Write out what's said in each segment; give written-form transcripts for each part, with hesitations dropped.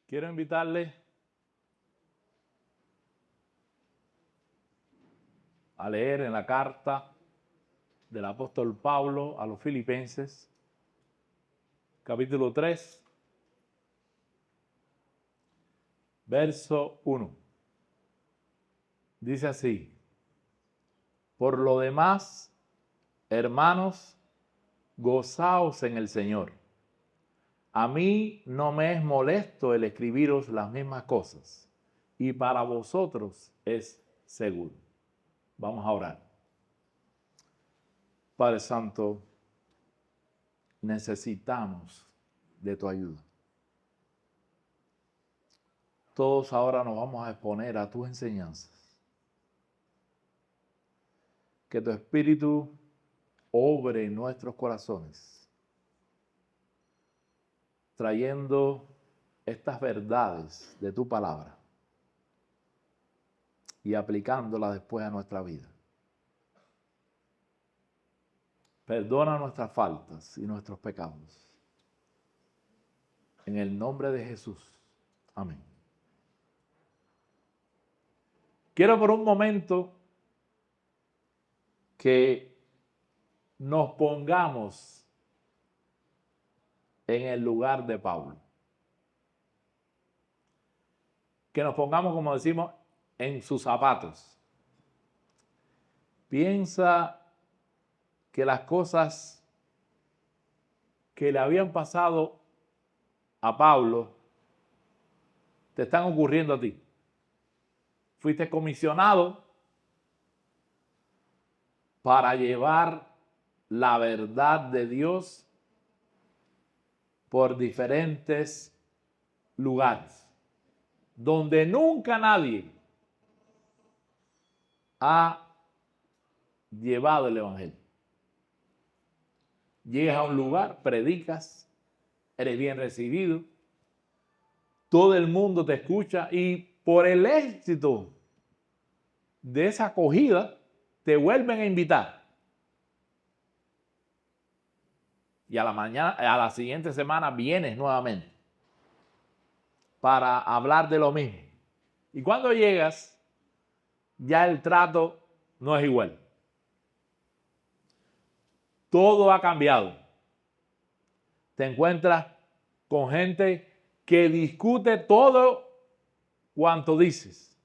Quiero invitarle a leer en la carta del apóstol Pablo a los Filipenses, capítulo 3, verso 1. Dice así: por lo demás, hermanos, gozaos en el Señor. A mí no me es molesto el escribiros las mismas cosas, y para vosotros es seguro. Vamos a orar. Padre Santo, necesitamos de tu ayuda. Todos ahora nos vamos a exponer a tus enseñanzas. Que tu Espíritu obre en nuestros corazones, trayendo estas verdades de tu palabra y aplicándolas después a nuestra vida. Perdona nuestras faltas y nuestros pecados. En el nombre de Jesús. Amén. Quiero por un momento que nos pongamos en el lugar de Pablo. Que nos pongamos, como decimos, en sus zapatos. Piensa que las cosas que le habían pasado a Pablo te están ocurriendo a ti. Fuiste comisionado para llevar la verdad de Dios por diferentes lugares, donde nunca nadie ha llevado el evangelio. Llegas a un lugar, predicas, eres bien recibido, todo el mundo te escucha y por el éxito de esa acogida te vuelven a invitar. Y a la siguiente semana vienes nuevamente para hablar de lo mismo. Y cuando llegas, ya el trato no es igual. Todo ha cambiado. Te encuentras con gente que discute todo cuanto dices.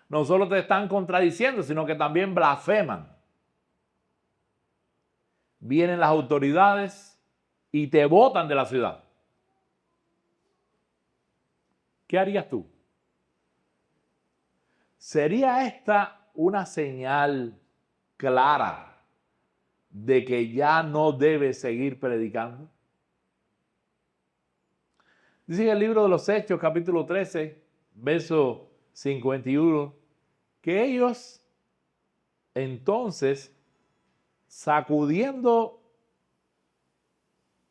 No solo te están contradiciendo, sino que también blasfeman. Vienen las autoridades y te botan de la ciudad. ¿Qué harías tú? ¿Sería esta una señal clara de que ya no debes seguir predicando? Dice en el libro de los Hechos, capítulo 13, verso 51, que ellos entonces, sacudiendo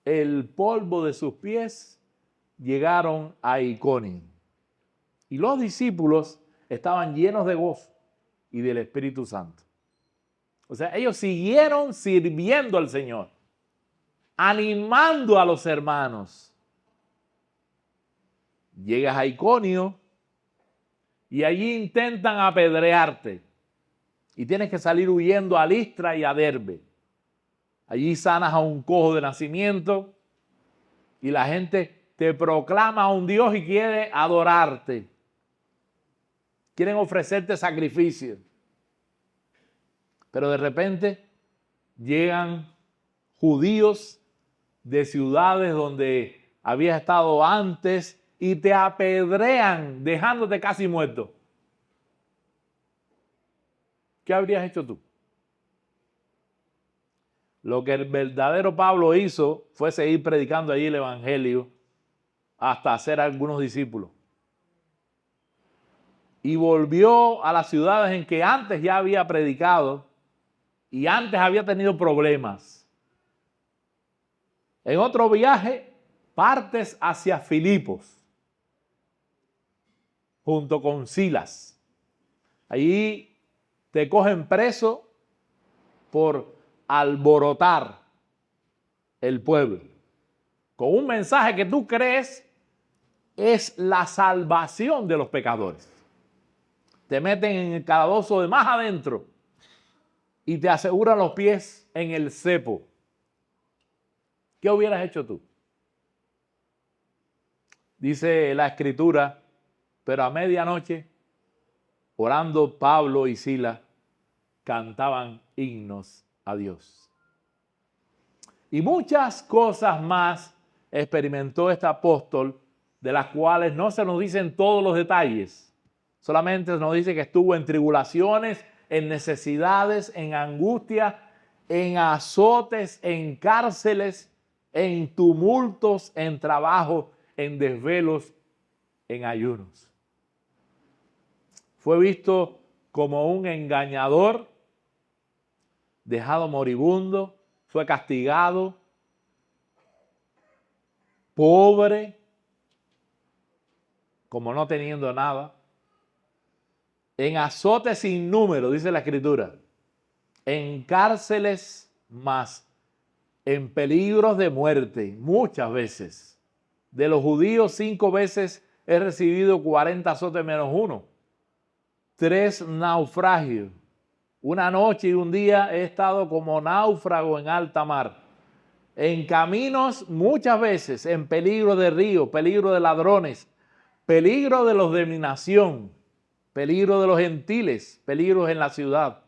el polvo de sus pies, llegaron a Iconio. Y los discípulos estaban llenos de gozo y del Espíritu Santo. O sea, ellos siguieron sirviendo al Señor, animando a los hermanos. Llegas a Iconio y allí intentan apedrearte. Y tienes que salir huyendo a Listra y a Derbe. Allí sanas a un cojo de nacimiento y la gente te proclama a un Dios y quiere adorarte. Quieren ofrecerte sacrificio. Pero de repente llegan judíos de ciudades donde habías estado antes y te apedrean dejándote casi muerto. ¿Qué habrías hecho tú? Lo que el verdadero Pablo hizo fue seguir predicando allí el evangelio hasta hacer algunos discípulos. Y volvió a las ciudades en que antes ya había predicado y antes había tenido problemas. En otro viaje, partes hacia Filipos, junto con Silas. Allí te cogen preso por alborotar el pueblo. con un mensaje que tú crees es la salvación de los pecadores. Te meten en el calabozo de más adentro y te aseguran los pies en el cepo. ¿Qué hubieras hecho tú? Dice la Escritura, pero a medianoche, orando Pablo y Silas, cantaban himnos a Dios. Y muchas cosas más experimentó este apóstol, de las cuales no se nos dicen todos los detalles. Solamente se nos dice que estuvo en tribulaciones, en necesidades, en angustia, en azotes, en cárceles, en tumultos, en trabajo, en desvelos, en ayunos. Fue visto como un engañador, dejado moribundo, fue castigado, pobre, como no teniendo nada, en azotes sin número, dice la Escritura, en cárceles más, en peligros de muerte, muchas veces. De los judíos 5 veces he recibido 40 azotes menos 1. 3 naufragios. Una noche y un día he estado como náufrago en alta mar. En caminos muchas veces, en peligro de río, peligro de ladrones, peligro de los de mi nación, peligro de los gentiles, peligros en la ciudad,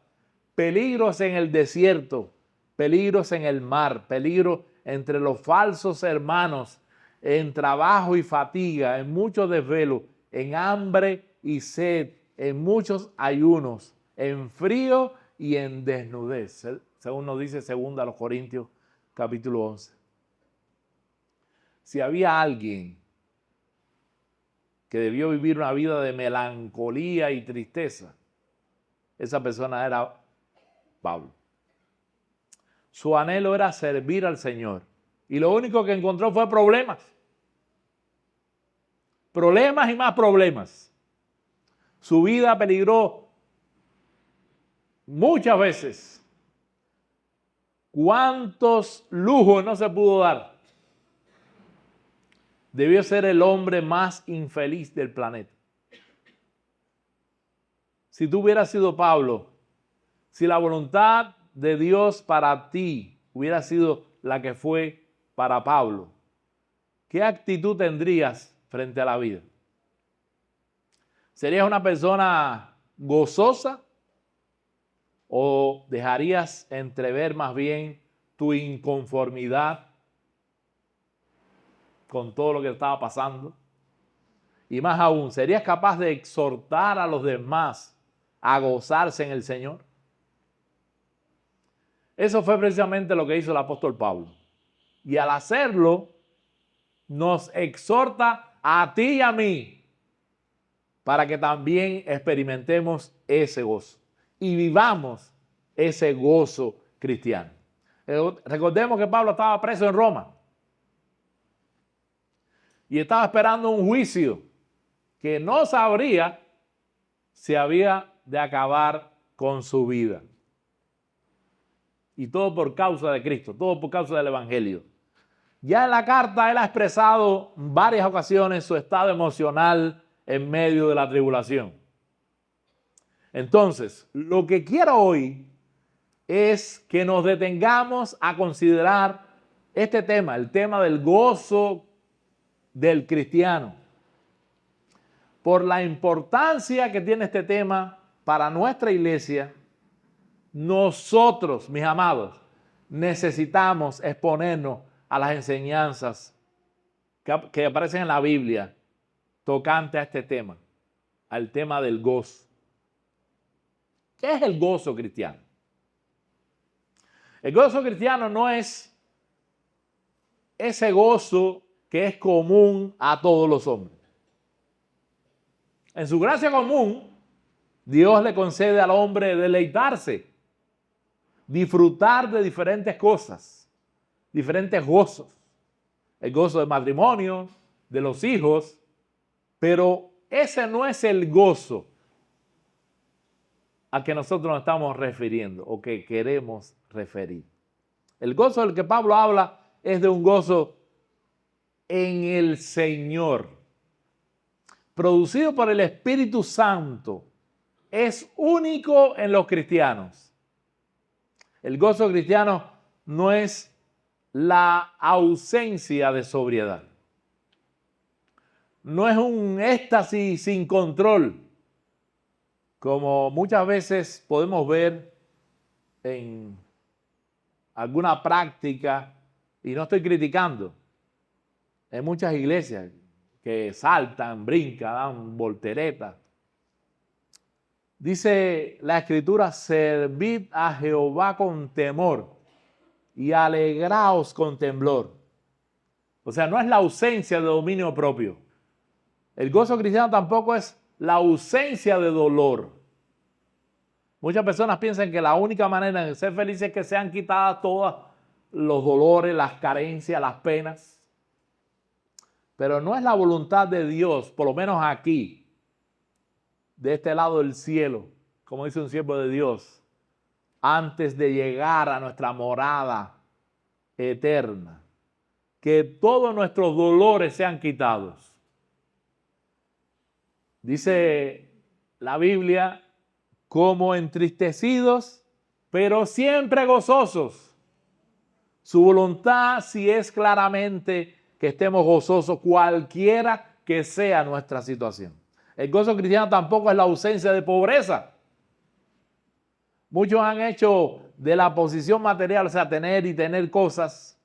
peligros en el desierto, peligros en el mar, peligro entre los falsos hermanos, en trabajo y fatiga, en mucho desvelo, en hambre y sed, en muchos ayunos, en frío y en desnudez, según nos dice 2 Corintios capítulo 11. Si había alguien que debió vivir una vida de melancolía y tristeza, esa persona era Pablo. Su anhelo era servir al Señor y lo único que encontró fue problemas. Problemas y más problemas. Su vida peligró muchas veces. ¿Cuántos lujos no se pudo dar? Debió ser el hombre más infeliz del planeta. Si tú hubieras sido Pablo, si la voluntad de Dios para ti hubiera sido la que fue para Pablo, ¿qué actitud tendrías frente a la vida? ¿Serías una persona gozosa o dejarías entrever más bien tu inconformidad con todo lo que estaba pasando? Y más aún, ¿serías capaz de exhortar a los demás a gozarse en el Señor? Eso fue precisamente lo que hizo el apóstol Pablo. Y al hacerlo, nos exhorta a ti y a mí para que también experimentemos ese gozo y vivamos ese gozo cristiano. Recordemos que Pablo estaba preso en Roma y estaba esperando un juicio que no sabría si había de acabar con su vida. Y todo por causa de Cristo, todo por causa del Evangelio. Ya en la carta él ha expresado en varias ocasiones su estado emocional en medio de la tribulación. Entonces, lo que quiero hoy es que nos detengamos a considerar este tema, el tema del gozo del cristiano, por la importancia que tiene este tema para nuestra iglesia. Nosotros, mis amados, necesitamos exponernos a las enseñanzas que aparecen en la Biblia tocante a este tema, al tema del gozo. ¿Qué es el gozo cristiano? El gozo cristiano no es ese gozo que es común a todos los hombres. En su gracia común, Dios le concede al hombre deleitarse, disfrutar de diferentes cosas, diferentes gozos. El gozo del matrimonio, de los hijos, pero ese no es el gozo a que nosotros nos estamos refiriendo o que queremos referir. El gozo del que Pablo habla es de un gozo en el Señor, producido por el Espíritu Santo, es único en los cristianos. El gozo cristiano no es la ausencia de sobriedad. No es un éxtasis sin control, como muchas veces podemos ver en alguna práctica, y no estoy criticando, en muchas iglesias que saltan, brincan, dan volteretas. Dice la Escritura, servid a Jehová con temor y alegraos con temblor. O sea, no es la ausencia de dominio propio. El gozo cristiano tampoco es la ausencia de dolor. Muchas personas piensan que la única manera de ser felices es que sean quitadas todos los dolores, las carencias, las penas. Pero no es la voluntad de Dios, por lo menos aquí, de este lado del cielo, como dice un siervo de Dios, antes de llegar a nuestra morada eterna, que todos nuestros dolores sean quitados. Dice la Biblia, como entristecidos, pero siempre gozosos. Su voluntad sí es claramente que estemos gozosos cualquiera que sea nuestra situación. El gozo cristiano tampoco es la ausencia de pobreza. Muchos han hecho de la posición material, o sea, tener y tener cosas,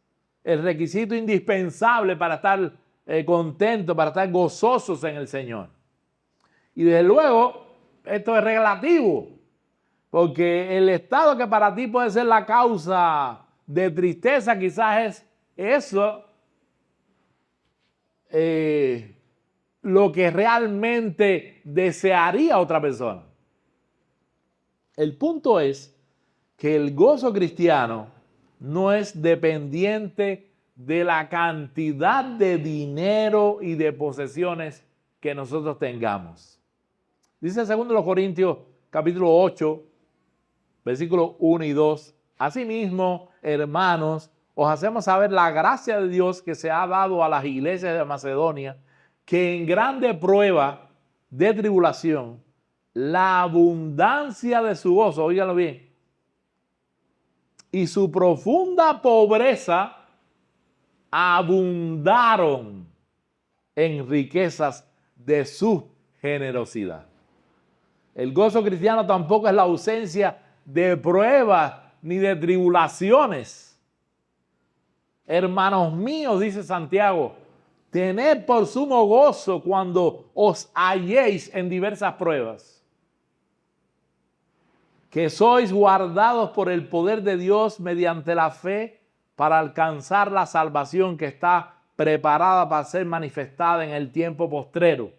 el requisito indispensable para estar contentos, para estar gozosos en el Señor. Y desde luego, esto es relativo, porque el estado que para ti puede ser la causa de tristeza, quizás es eso, lo que realmente desearía otra persona. El punto es que el gozo cristiano no es dependiente de la cantidad de dinero y de posesiones que nosotros tengamos. Dice 2 Corintios capítulo 8, versículos 1 y 2. Asimismo, hermanos, os hacemos saber la gracia de Dios que se ha dado a las iglesias de Macedonia, que en grande prueba de tribulación, la abundancia de su gozo, óiganlo bien, y su profunda pobreza abundaron en riquezas de su generosidad. El gozo cristiano tampoco es la ausencia de pruebas ni de tribulaciones. Hermanos míos, dice Santiago, tened por sumo gozo cuando os halléis en diversas pruebas, que sois guardados por el poder de Dios mediante la fe para alcanzar la salvación que está preparada para ser manifestada en el tiempo postrero,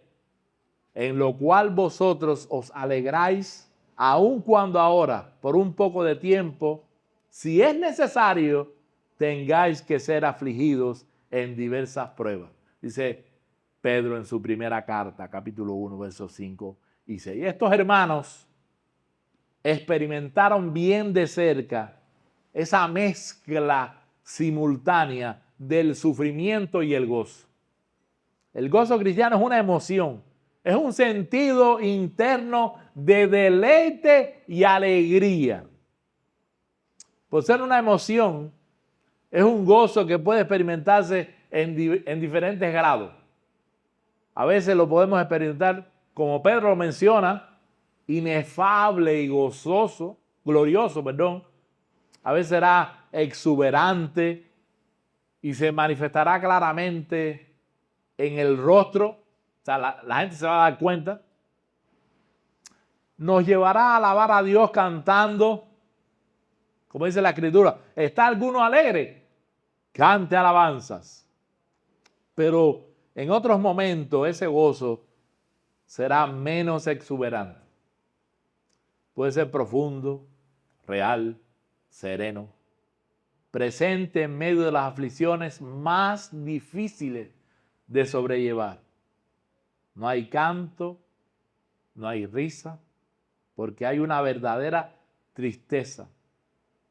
en lo cual vosotros os alegráis, aun cuando ahora, por un poco de tiempo, si es necesario, tengáis que ser afligidos en diversas pruebas. Dice Pedro en su primera carta, capítulo 1, versos 5 y 6. Y estos hermanos experimentaron bien de cerca esa mezcla simultánea del sufrimiento y el gozo. El gozo cristiano es una emoción, es un sentido interno de deleite y alegría. Por ser una emoción, es un gozo que puede experimentarse en diferentes grados. A veces lo podemos experimentar, como Pedro lo menciona, inefable y gozoso, glorioso, perdón. A veces será exuberante y se manifestará claramente en el rostro. O sea, la gente se va a dar cuenta. Nos llevará a alabar a Dios cantando, como dice la Escritura. ¿Está alguno alegre? Cante alabanzas. Pero en otros momentos ese gozo será menos exuberante. Puede ser profundo, real, sereno, presente en medio de las aflicciones más difíciles de sobrellevar. No hay canto, no hay risa, porque hay una verdadera tristeza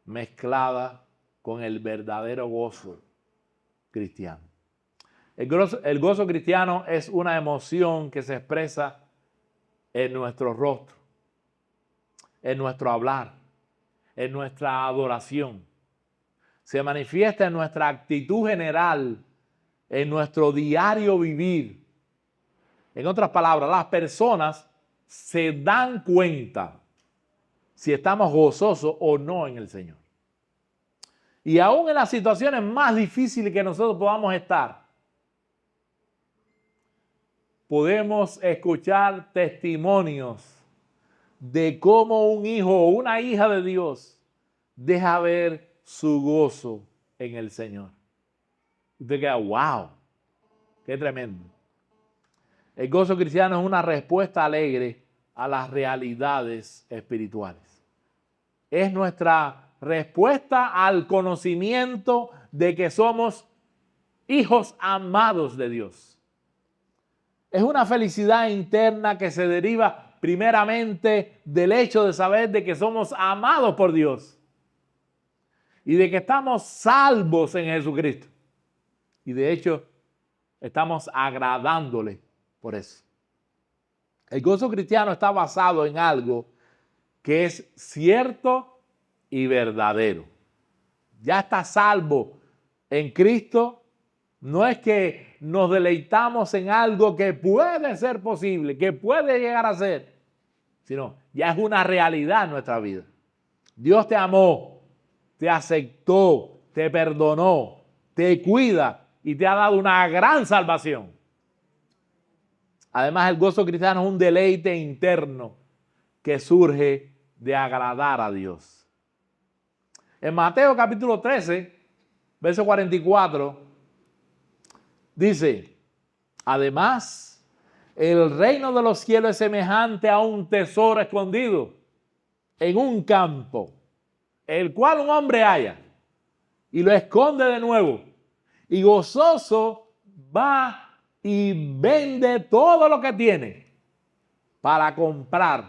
mezclada con el verdadero gozo cristiano. El gozo cristiano es una emoción que se expresa en nuestro rostro, en nuestro hablar, en nuestra adoración. Se manifiesta en nuestra actitud general, en nuestro diario vivir. En otras palabras, las personas se dan cuenta si estamos gozosos o no en el Señor. Y aún en las situaciones más difíciles que nosotros podamos estar, podemos escuchar testimonios de cómo un hijo o una hija de Dios deja ver su gozo en el Señor. Y usted queda, wow, qué tremendo. El gozo cristiano es una respuesta alegre a las realidades espirituales. Es nuestra respuesta al conocimiento de que somos hijos amados de Dios. Es una felicidad interna que se deriva primeramente del hecho de saber de que somos amados por Dios y de que estamos salvos en Jesucristo. Y de hecho, estamos agradándole por eso. El gozo cristiano está basado en algo que es cierto y verdadero. Ya está salvo en Cristo. No es que nos deleitamos en algo que puede ser posible, que puede llegar a ser, sino ya es una realidad en nuestra vida. Dios te amó, te aceptó, te perdonó, te cuida y te ha dado una gran salvación. Además, el gozo cristiano es un deleite interno que surge de agradar a Dios. En Mateo capítulo 13, verso 44, dice, además, el reino de los cielos es semejante a un tesoro escondido en un campo, el cual un hombre halla y lo esconde de nuevo, y gozoso va y vende todo lo que tiene para comprar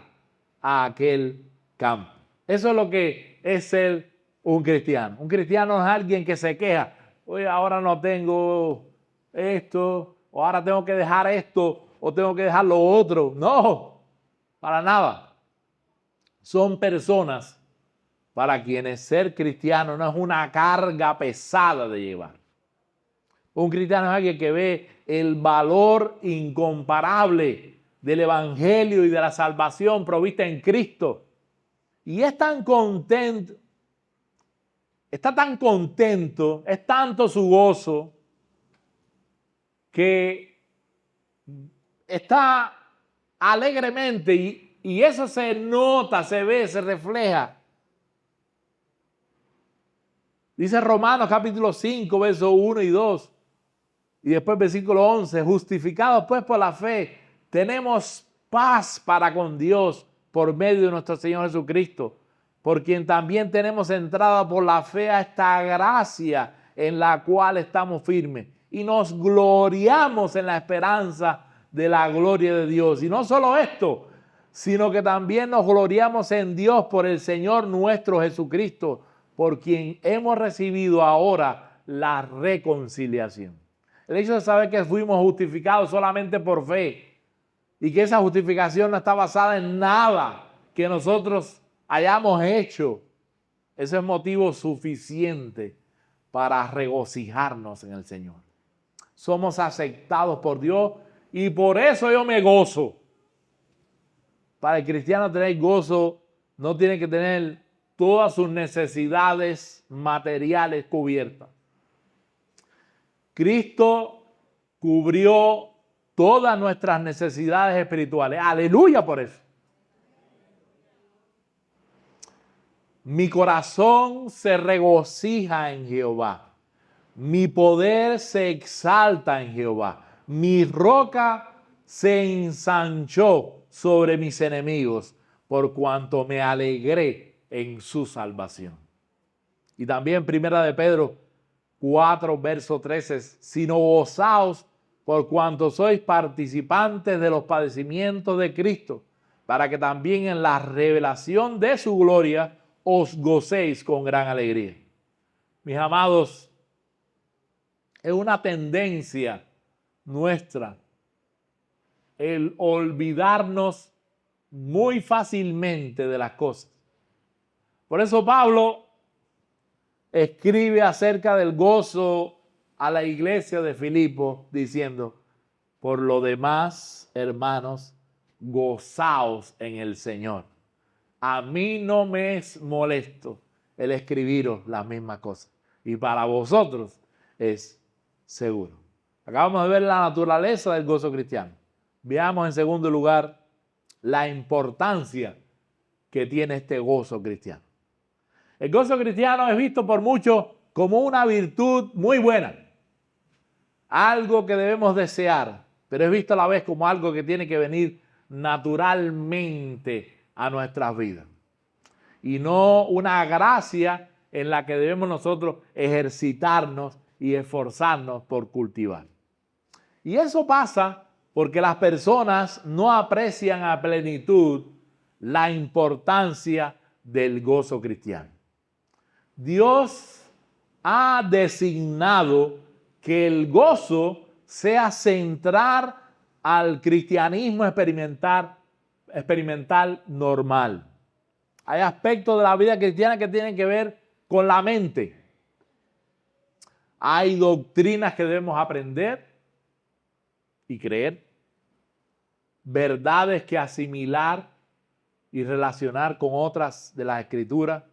a aquel campo. Eso es lo que es ser un cristiano. Un cristiano es alguien que se queja. Oye, ahora no tengo esto, o ahora tengo que dejar esto, o tengo que dejar lo otro. No, para nada. Son personas para quienes ser cristiano no es una carga pesada de llevar. Un cristiano es alguien que ve el valor incomparable del evangelio y de la salvación provista en Cristo. Y es tan contento, está tan contento, es tanto su gozo, que está alegremente y eso se nota, se ve, se refleja. Dice Romanos capítulo 5, versos 1 y 2. Y después versículo 11, justificados pues por la fe, tenemos paz para con Dios por medio de nuestro Señor Jesucristo, por quien también tenemos entrada por la fe a esta gracia en la cual estamos firmes y nos gloriamos en la esperanza de la gloria de Dios. Y no solo esto, sino que también nos gloriamos en Dios por el Señor nuestro Jesucristo, por quien hemos recibido ahora la reconciliación. El hecho de saber que fuimos justificados solamente por fe y que esa justificación no está basada en nada que nosotros hayamos hecho, ese es motivo suficiente para regocijarnos en el Señor. Somos aceptados por Dios y por eso yo me gozo. Para el cristiano tener gozo no tiene que tener todas sus necesidades materiales cubiertas. Cristo cubrió todas nuestras necesidades espirituales. Aleluya por eso. Mi corazón se regocija en Jehová. Mi poder se exalta en Jehová. Mi roca se ensanchó sobre mis enemigos, por cuanto me alegré en su salvación. Y también Primera de Pedro 4, verso 13, sino gozaos por cuanto sois participantes de los padecimientos de Cristo, para que también en la revelación de su gloria os gocéis con gran alegría. Mis amados, es una tendencia nuestra el olvidarnos muy fácilmente de las cosas. Por eso Pablo escribe acerca del gozo a la iglesia de Filipo diciendo: por lo demás, hermanos, gozaos en el Señor. A mí no me es molesto el escribiros las mismas cosas, y para vosotros es seguro. Acabamos de ver la naturaleza del gozo cristiano. Veamos en segundo lugar la importancia que tiene este gozo cristiano. El gozo cristiano es visto por muchos como una virtud muy buena, algo que debemos desear, pero es visto a la vez como algo que tiene que venir naturalmente a nuestras vidas y no una gracia en la que debemos nosotros ejercitarnos y esforzarnos por cultivar. Y eso pasa porque las personas no aprecian a plenitud la importancia del gozo cristiano. Dios ha designado que el gozo sea central al cristianismo experimental normal. Hay aspectos de la vida cristiana que tienen que ver con la mente. Hay doctrinas que debemos aprender y creer, verdades que asimilar y relacionar con otras de las Escrituras.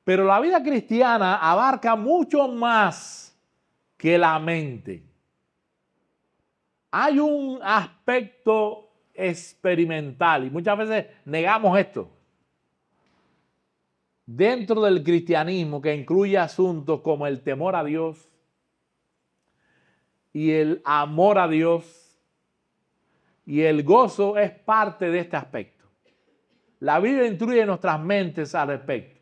Pero la vida cristiana abarca mucho más que la mente. Hay un aspecto experimental y muchas veces negamos esto dentro del cristianismo, que incluye asuntos como el temor a Dios y el amor a Dios, y el gozo es parte de este aspecto. La Biblia instruye nuestras mentes al respecto,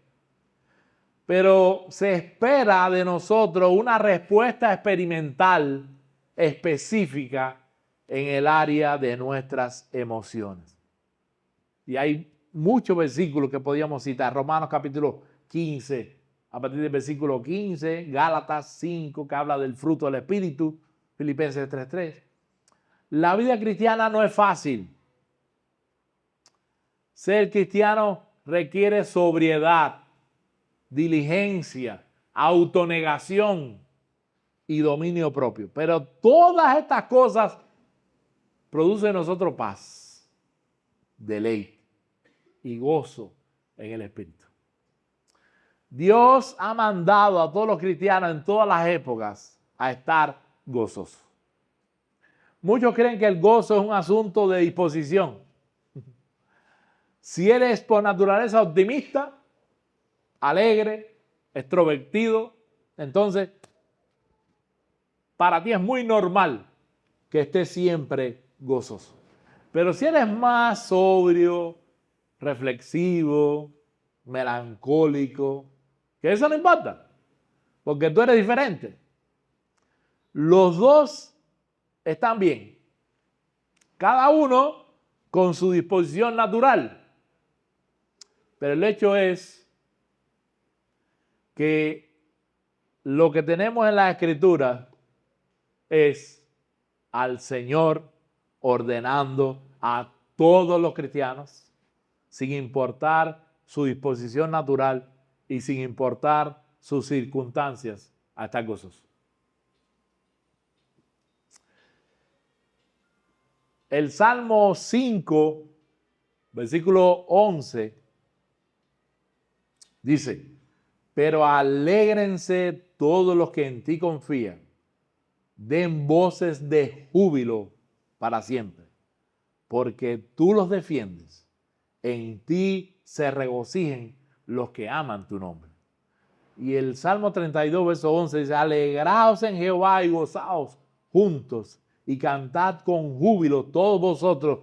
pero se espera de nosotros una respuesta experimental específica en el área de nuestras emociones. Y hay muchos versículos que podríamos citar. Romanos capítulo 15, a partir del versículo 15, Gálatas 5, que habla del fruto del Espíritu, Filipenses 3:3. La vida cristiana no es fácil. Ser cristiano requiere sobriedad, diligencia, autonegación y dominio propio. Pero todas estas cosas producen en nosotros paz, deleite y gozo en el Espíritu. Dios ha mandado a todos los cristianos en todas las épocas a estar gozosos. Muchos creen que el gozo es un asunto de disposición. Si eres por naturaleza optimista, alegre, extrovertido, entonces para ti es muy normal que estés siempre gozoso. Pero si eres más sobrio, reflexivo, melancólico, que eso no importa, porque tú eres diferente. Los dos están bien, cada uno con su disposición natural. Pero el hecho es que lo que tenemos en la Escritura es al Señor ordenando a todos los cristianos, sin importar su disposición natural y sin importar sus circunstancias, a estar gozosos. El Salmo 5, versículo 11, dice: pero alégrense todos los que en ti confían, den voces de júbilo para siempre, porque tú los defiendes, en ti se regocijen los que aman tu nombre. Y el Salmo 32, verso 11 dice: alegraos en Jehová y gozaos juntos y cantad con júbilo todos vosotros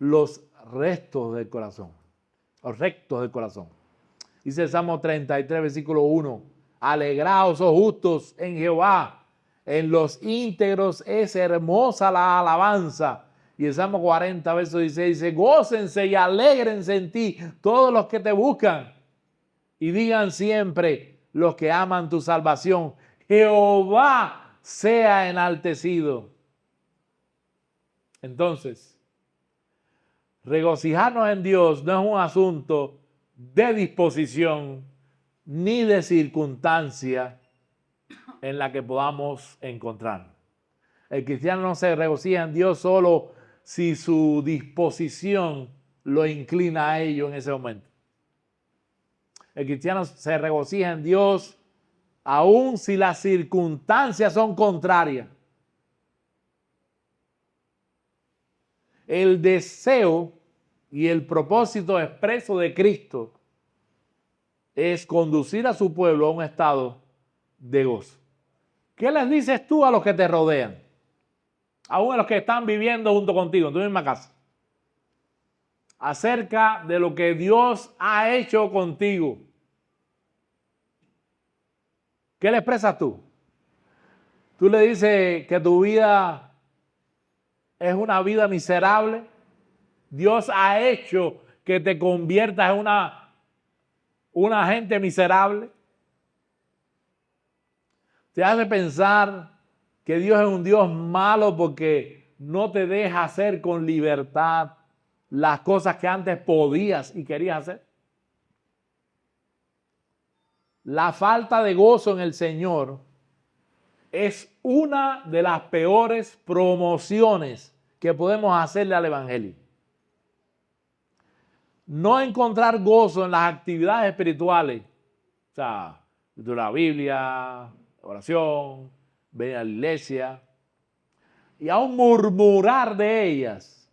los rectos del corazón. Dice el Salmo 33, versículo 1: alegraos, oh justos, en Jehová, en los íntegros es hermosa la alabanza. Y el Salmo 40, verso 16 dice: gócense y alégrense en ti todos los que te buscan, y digan siempre los que aman tu salvación, Jehová sea enaltecido. Entonces, regocijarnos en Dios no es un asunto de disposición ni de circunstancia en la que podamos encontrar. El cristiano no se regocija en Dios solo si su disposición lo inclina a ello en ese momento. El cristiano se regocija en Dios aun si las circunstancias son contrarias. El deseo y el propósito expreso de Cristo es conducir a su pueblo a un estado de gozo. ¿Qué les dices tú a los que te rodean? Aún a los que están viviendo junto contigo en tu misma casa, acerca de lo que Dios ha hecho contigo. ¿Qué le expresas tú? Tú le dices que tu vida es una vida miserable. Dios ha hecho que te conviertas en una gente miserable. Te hace pensar que Dios es un Dios malo porque no te deja hacer con libertad las cosas que antes podías y querías hacer. La falta de gozo en el Señor es una de las peores promociones que podemos hacerle al Evangelio. No encontrar gozo en las actividades espirituales, o sea, la Biblia, oración, venir a la iglesia, y aún murmurar de ellas,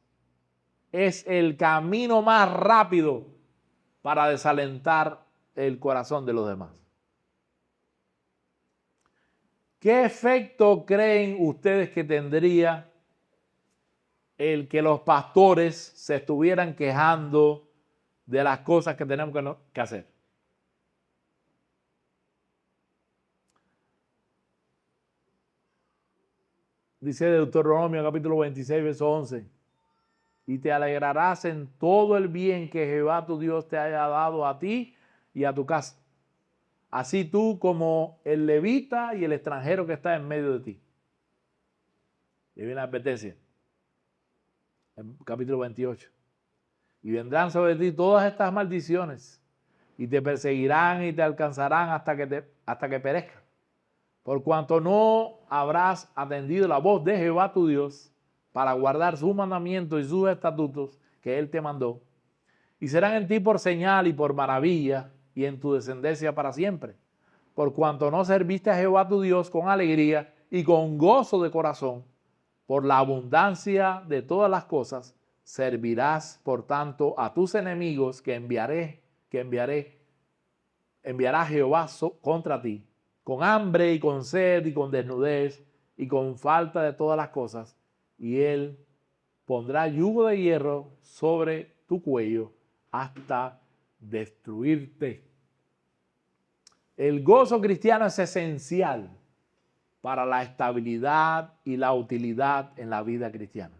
es el camino más rápido para desalentar el corazón de los demás. ¿Qué efecto creen ustedes que tendría el que los pastores se estuvieran quejando de las cosas que tenemos que hacer? Dice Deuteronomio capítulo 26, verso 11. Y te alegrarás en todo el bien que Jehová tu Dios te haya dado a ti y a tu casa. Así tú como el levita y el extranjero que está en medio de ti. Y viene la advertencia. En capítulo 28. Y vendrán sobre ti todas estas maldiciones y te perseguirán y te alcanzarán hasta que perezcas. Por cuanto no habrás atendido la voz de Jehová tu Dios para guardar sus mandamientos y sus estatutos que Él te mandó. Y serán en ti por señal y por maravilla y en tu descendencia para siempre. Por cuanto no serviste a Jehová tu Dios con alegría y con gozo de corazón, por la abundancia de todas las cosas, servirás por tanto a tus enemigos que enviará Jehová contra ti, con hambre y con sed y con desnudez y con falta de todas las cosas, y Él pondrá yugo de hierro sobre tu cuello hasta destruirte. El gozo cristiano es esencial para la estabilidad y la utilidad en la vida cristiana.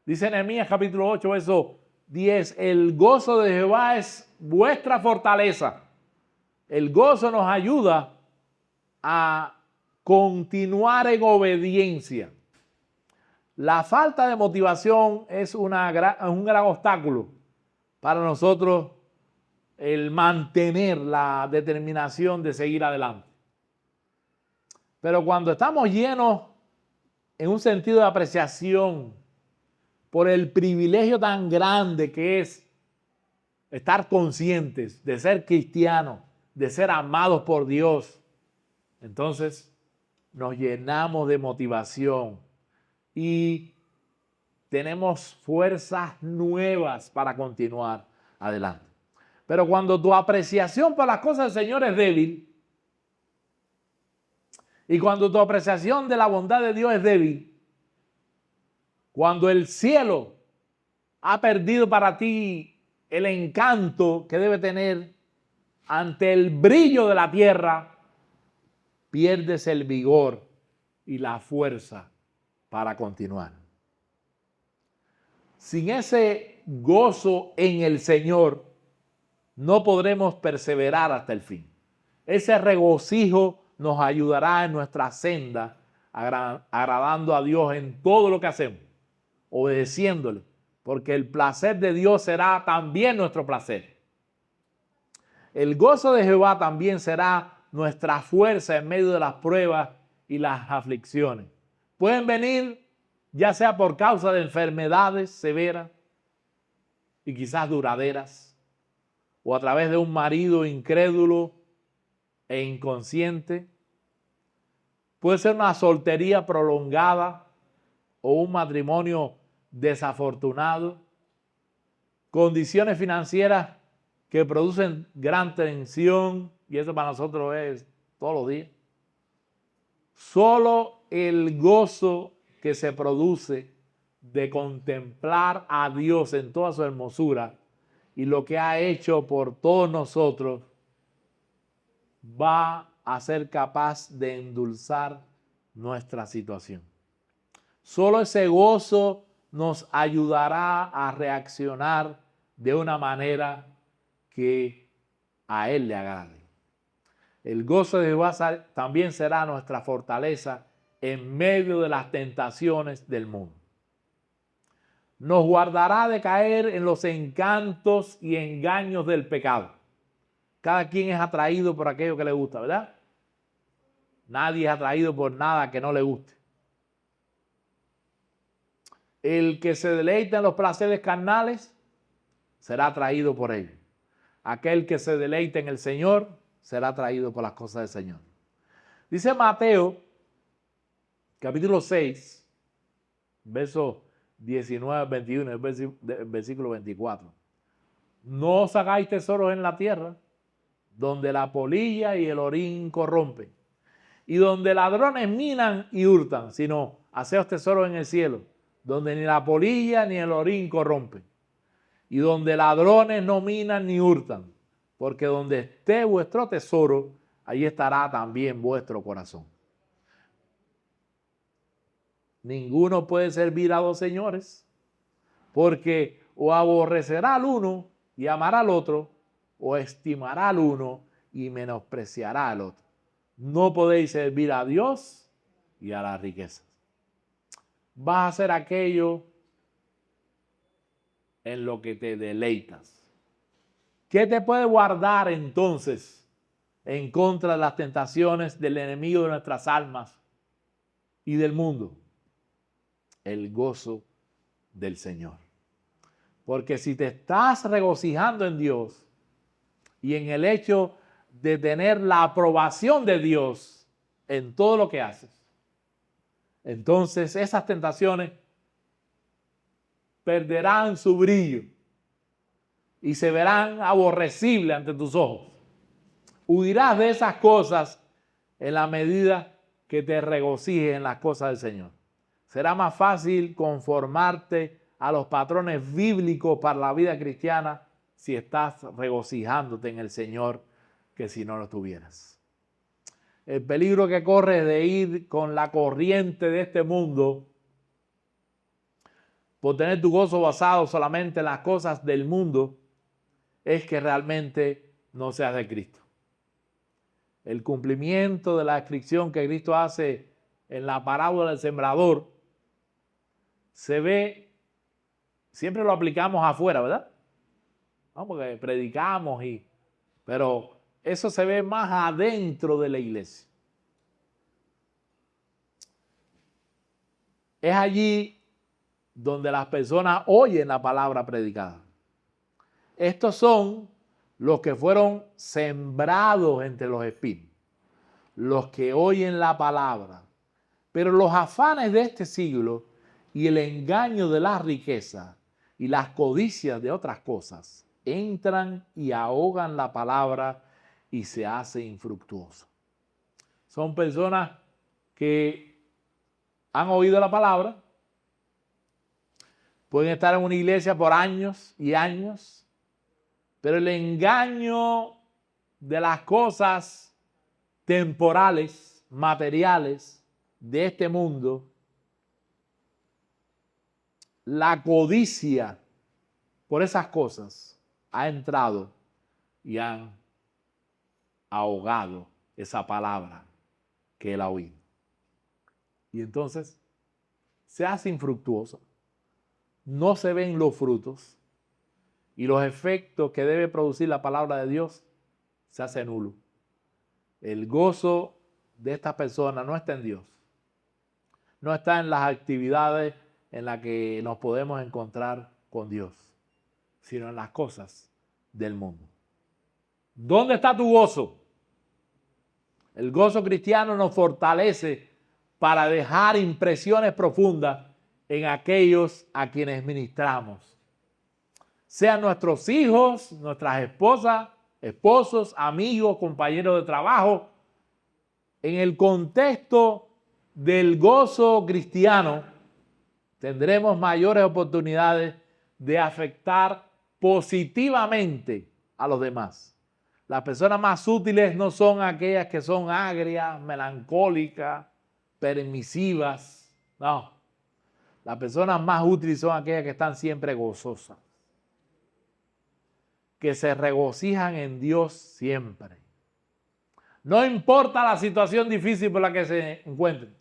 Dice Nehemías capítulo 8, verso 10, el gozo de Jehová es vuestra fortaleza. El gozo nos ayuda a continuar en obediencia. La falta de motivación es un gran obstáculo para nosotros el mantener la determinación de seguir adelante. Pero cuando estamos llenos en un sentido de apreciación por el privilegio tan grande que es estar conscientes de ser cristianos, de ser amados por Dios, entonces nos llenamos de motivación y tenemos fuerzas nuevas para continuar adelante. Pero cuando tu apreciación por las cosas del Señor es débil, y cuando tu apreciación de la bondad de Dios es débil, cuando el cielo ha perdido para ti el encanto que debe tener ante el brillo de la tierra, pierdes el vigor y la fuerza para continuar. Sin ese gozo en el Señor, no podremos perseverar hasta el fin. Ese regocijo nos ayudará en nuestra senda, agradando a Dios en todo lo que hacemos. obedeciéndole, porque el placer de Dios será también nuestro placer. El gozo de Jehová también será nuestra fuerza en medio de las pruebas y las aflicciones. Pueden venir ya sea por causa de enfermedades severas y quizás duraderas, o a través de un marido incrédulo e inconsciente. Puede ser una soltería prolongada o un matrimonio desafortunado, condiciones financieras que producen gran tensión, y eso para nosotros es todos los días. Solo el gozo que se produce de contemplar a Dios en toda su hermosura y lo que ha hecho por todos nosotros va a ser capaz de endulzar nuestra situación. Solo ese gozo nos ayudará a reaccionar de una manera que a Él le agrade. El gozo de Jehová también será nuestra fortaleza en medio de las tentaciones del mundo. Nos guardará de caer en los encantos y engaños del pecado. Cada quien es atraído por aquello que le gusta, ¿verdad? Nadie es atraído por nada que no le guste. El que se deleita en los placeres carnales será atraído por ellos. Aquel que se deleita en el Señor será atraído por las cosas del Señor. Dice Mateo, capítulo 6, versos 19 al 21, el versículo 24. No os hagáis tesoros en la tierra, donde la polilla y el orín corrompen, y donde ladrones minan y hurtan, sino haceos tesoros en el cielo, donde ni la polilla ni el orín corrompen, y donde ladrones no minan ni hurtan, porque donde esté vuestro tesoro, allí estará también vuestro corazón. Ninguno puede servir a dos señores, porque o aborrecerá al uno y amará al otro, o estimará al uno y menospreciará al otro. No podéis servir a Dios y a las riquezas. Vas a hacer aquello en lo que te deleitas. ¿Qué te puede guardar entonces en contra de las tentaciones del enemigo de nuestras almas y del mundo? El gozo del Señor. Porque si te estás regocijando en Dios y en el hecho de tener la aprobación de Dios en todo lo que haces, entonces esas tentaciones perderán su brillo y se verán aborrecibles ante tus ojos. Huirás de esas cosas en la medida que te regocijes en las cosas del Señor. Será más fácil conformarte a los patrones bíblicos para la vida cristiana si estás regocijándote en el Señor que si no lo tuvieras. El peligro que corres de ir con la corriente de este mundo por tener tu gozo basado solamente en las cosas del mundo es que realmente no seas de Cristo. El cumplimiento de la descripción que Cristo hace en la parábola del sembrador se ve, siempre lo aplicamos afuera, ¿verdad? No, porque predicamos, pero eso se ve más adentro de la iglesia. Es allí donde las personas oyen la palabra predicada. Estos son los que fueron sembrados entre los espinos, los que oyen la palabra. Pero los afanes de este siglo y el engaño de la riqueza y las codicias de otras cosas entran y ahogan la palabra y se hace infructuosa. Son personas que han oído la palabra, pueden estar en una iglesia por años y años, pero el engaño de las cosas temporales, materiales de este mundo, la codicia por esas cosas ha entrado y han ahogado esa palabra que él ha oído. Y entonces se hace infructuosa. no se ven los frutos y los efectos que debe producir la palabra de Dios se hace nulo. El gozo de esta persona no está en Dios, no está en las actividades en las que nos podemos encontrar con Dios, sino en las cosas del mundo. ¿Dónde está tu gozo? El gozo cristiano nos fortalece para dejar impresiones profundas en aquellos a quienes ministramos. Sean nuestros hijos, nuestras esposas, esposos, amigos, compañeros de trabajo. En el contexto del gozo cristiano, tendremos mayores oportunidades de afectar positivamente a los demás. Las personas más útiles no son aquellas que son agrias, melancólicas, permisivas. No. Las personas más útiles son aquellas que están siempre gozosas, que se regocijan en Dios siempre. No importa la situación difícil por la que se encuentren.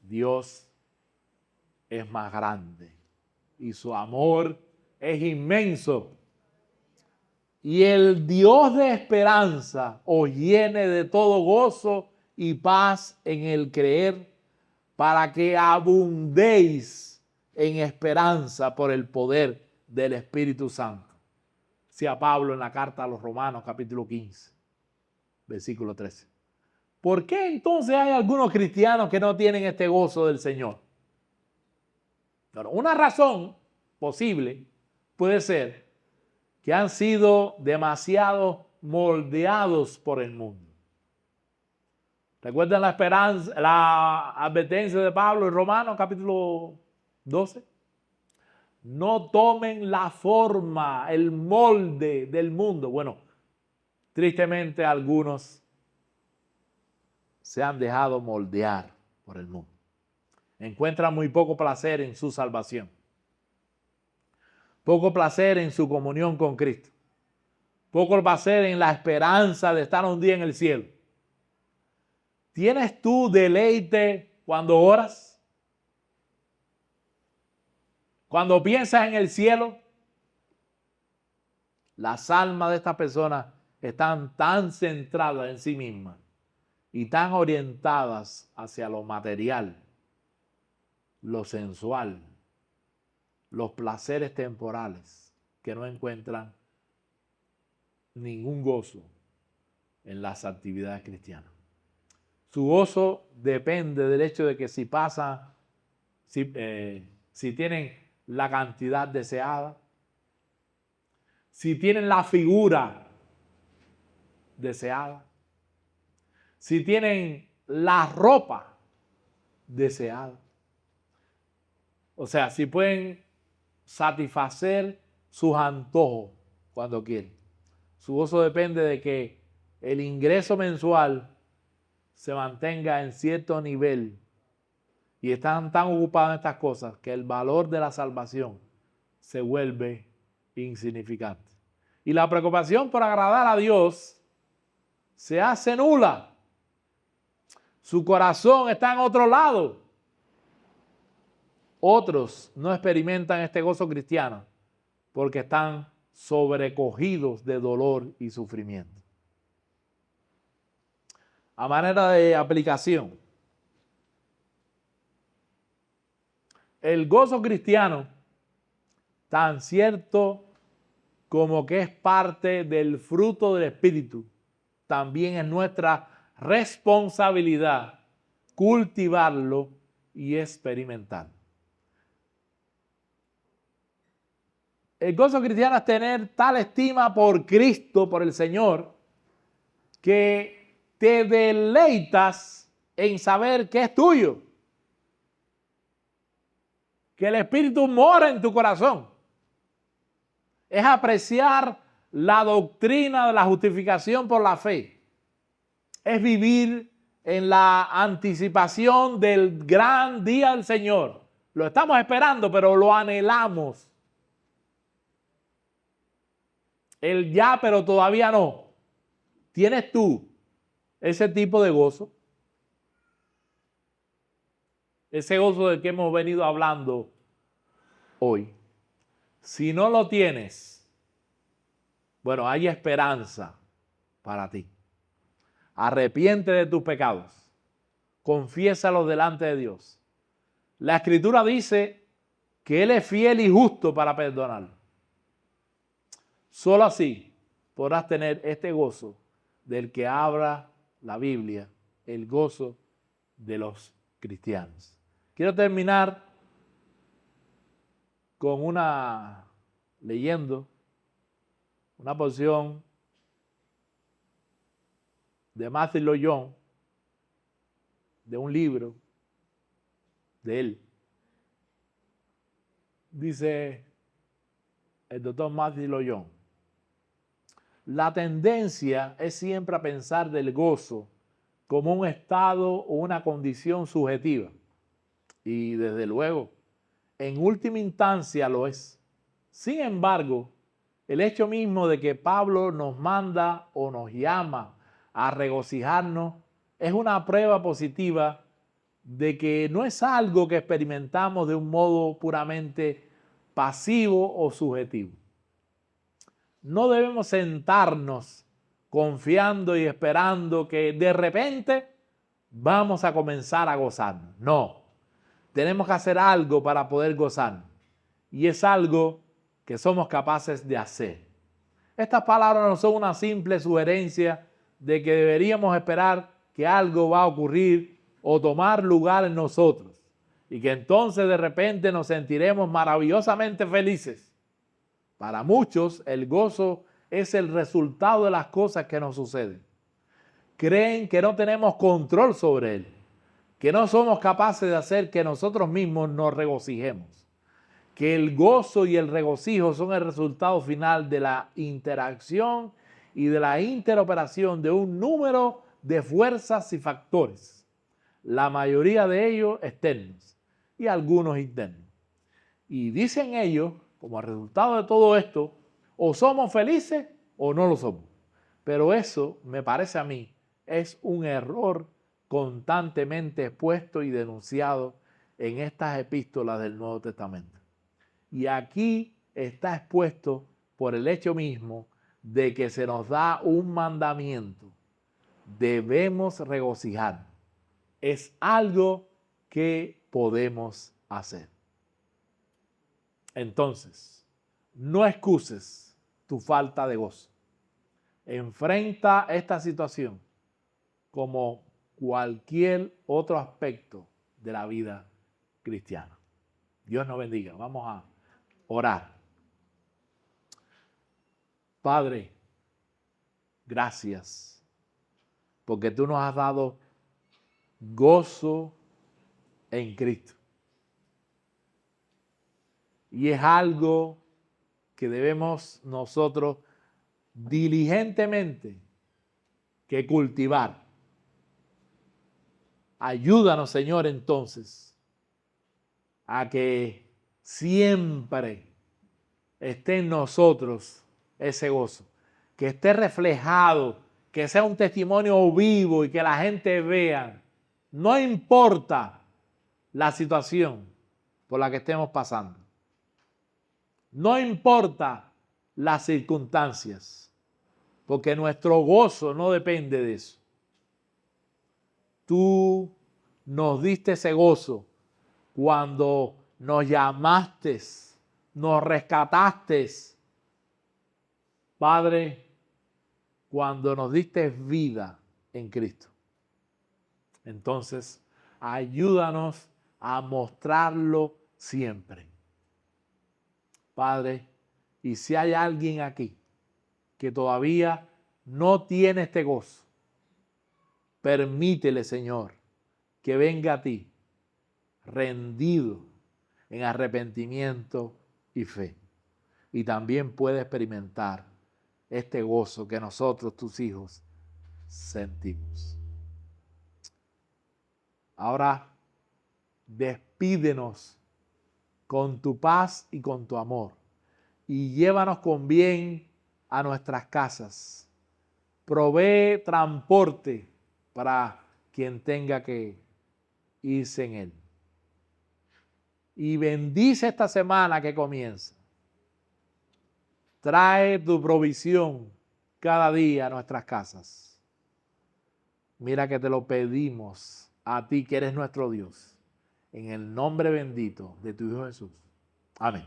Dios es más grande y su amor es inmenso. Y el Dios de esperanza os llene de todo gozo y paz en el creer, para que abundéis en esperanza por el poder del Espíritu Santo. Decía Pablo en la carta a los Romanos, capítulo 15, versículo 13. ¿Por qué entonces hay algunos cristianos que no tienen este gozo del Señor? Bueno, una razón posible puede ser que han sido demasiado moldeados por el mundo. ¿Recuerdan la advertencia de Pablo en Romanos capítulo 12? No tomen la forma, el molde del mundo. Bueno, tristemente algunos se han dejado moldear por el mundo. Encuentran muy poco placer en su salvación, poco placer en su comunión con Cristo, poco placer en la esperanza de estar un día en el cielo. ¿Tienes tú deleite cuando oras? Cuando piensas en el cielo. Las almas de estas personas están tan centradas en sí mismas y tan orientadas hacia lo material, lo sensual, los placeres temporales, que no encuentran ningún gozo en las actividades cristianas. Su gozo depende del hecho de que si tienen la cantidad deseada, si tienen la figura deseada, si tienen la ropa deseada. O sea, si pueden satisfacer sus antojos cuando quieren. Su gozo depende de que el ingreso mensual se mantenga en cierto nivel y están tan ocupados en estas cosas que el valor de la salvación se vuelve insignificante. Y la preocupación por agradar a Dios se hace nula. Su corazón está en otro lado. Otros no experimentan este gozo cristiano porque están sobrecogidos de dolor y sufrimiento. A manera de aplicación, el gozo cristiano, tan cierto como que es parte del fruto del Espíritu, también es nuestra responsabilidad cultivarlo y experimentarlo. El gozo cristiano es tener tal estima por Cristo, por el Señor, que te deleitas en saber que es tuyo, que el Espíritu mora en tu corazón. Es apreciar la doctrina de la justificación por la fe. Es vivir en la anticipación del gran día del Señor. Lo estamos esperando, pero lo anhelamos. El ya, pero todavía no. ¿Tienes tú ese tipo de gozo? Ese gozo del que hemos venido hablando hoy. Si no lo tienes, bueno, hay esperanza para ti. Arrepiente de tus pecados. Confiésalos delante de Dios. La Escritura dice que Él es fiel y justo para perdonarlo. Solo así podrás tener este gozo del que habla la Biblia, el gozo de los cristianos. Quiero terminar con leyendo una porción de Matthew Lloyd, de un libro de él. Dice el doctor Matthew Lloyd: la tendencia es siempre a pensar del gozo como un estado o una condición subjetiva. Y desde luego, en última instancia lo es. Sin embargo, el hecho mismo de que Pablo nos manda o nos llama a regocijarnos es una prueba positiva de que no es algo que experimentamos de un modo puramente pasivo o subjetivo. No debemos sentarnos confiando y esperando que de repente vamos a comenzar a gozarnos. No, tenemos que hacer algo para poder gozarnos. Y es algo que somos capaces de hacer. Estas palabras no son una simple sugerencia de que deberíamos esperar que algo va a ocurrir o tomar lugar en nosotros y que entonces de repente nos sentiremos maravillosamente felices. Para muchos, el gozo es el resultado de las cosas que nos suceden. Creen que no tenemos control sobre él, que no somos capaces de hacer que nosotros mismos nos regocijemos, que el gozo y el regocijo son el resultado final de la interacción y de la interoperación de un número de fuerzas y factores, la mayoría de ellos externos y algunos internos. Y dicen ellos, como resultado de todo esto, o somos felices o no lo somos. Pero eso, me parece a mí, es un error constantemente expuesto y denunciado en estas epístolas del Nuevo Testamento. Y aquí está expuesto por el hecho mismo de que se nos da un mandamiento. Debemos regocijarnos. Es algo que podemos hacer. Entonces, no excuses tu falta de gozo. Enfrenta esta situación como cualquier otro aspecto de la vida cristiana. Dios nos bendiga. Vamos a orar. Padre, gracias porque tú nos has dado gozo en Cristo. Y es algo que debemos nosotros diligentemente que cultivar. Ayúdanos, Señor, entonces, a que siempre esté en nosotros ese gozo, que esté reflejado, que sea un testimonio vivo y que la gente vea, no importa la situación por la que estemos pasando. No importa las circunstancias, porque nuestro gozo no depende de eso. Tú nos diste ese gozo cuando nos llamaste, nos rescataste. Padre, cuando nos diste vida en Cristo. Entonces, ayúdanos a mostrarlo siempre. Padre, y si hay alguien aquí que todavía no tiene este gozo, permítele, Señor, que venga a ti rendido en arrepentimiento y fe. Y también puede experimentar este gozo que nosotros, tus hijos, sentimos. Ahora, despídenos con tu paz y con tu amor, y llévanos con bien a nuestras casas. Provee transporte para quien tenga que irse en él. y bendice esta semana que comienza. Trae tu provisión cada día a nuestras casas. Mira que te lo pedimos a ti que eres nuestro Dios, en el nombre bendito de tu Hijo Jesús. Amén.